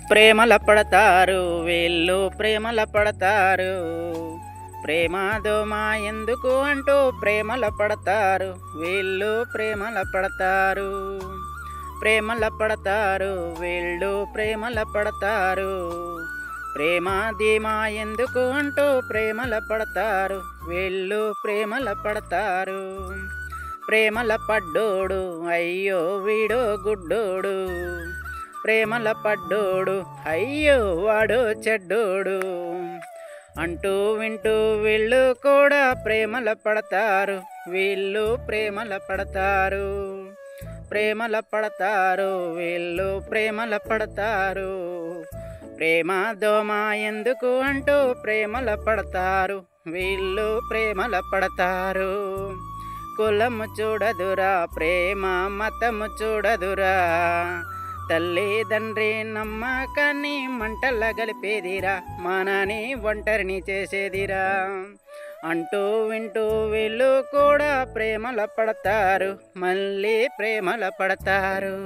ప్రేమల పడతారు వీళ్ళు ప్రేమల పడతారు. ప్రేమ దోమ ఎందుకు అంటూ ప్రేమల పడతారు వీళ్ళు ప్రేమల పడతారు. ప్రేమల పడతారు వీళ్ళు ప్రేమల పడతారు. ప్రేమ ధీమా ఎందుకు అంటూ ప్రేమల పడతారు వీళ్ళు ప్రేమల పడతారు. ప్రేమల పడ్డోడు అయ్యో వీడో గుడ్డోడు. ప్రేమల పడ్డోడు అయ్యో వాడో చెడ్డోడు అంటూ వింటూ వీళ్ళు కూడా ప్రేమల పడతారు వీళ్ళు ప్రేమల పడతారు. ప్రేమల పడతారు వీళ్ళు ప్రేమల పడతారు. ప్రేమ దోమ ఎందుకు అంటూ ప్రేమల పడతారు వీళ్ళు ప్రేమల పడతారు. కులము చూడదురా ప్రేమ మతము చూడదురా. తల్లి తండ్రి నమ్మకాన్ని మంటల గలిపేదిరా. మనని ఒంటరిని చేసేదిరా అంటూ వింటూ వీళ్ళు కూడా ప్రేమల పడతారు మళ్ళీ ప్రేమల పడతారు.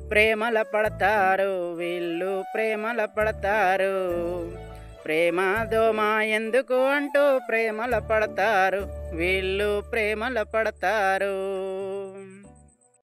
ప్రేమల పడతారు వీళ్ళు ప్రేమల పడతారు. ప్రేమ దోమ ఎందుకు అంటూ ప్రేమల పడతారు వీళ్ళు ప్రేమల పడతారు.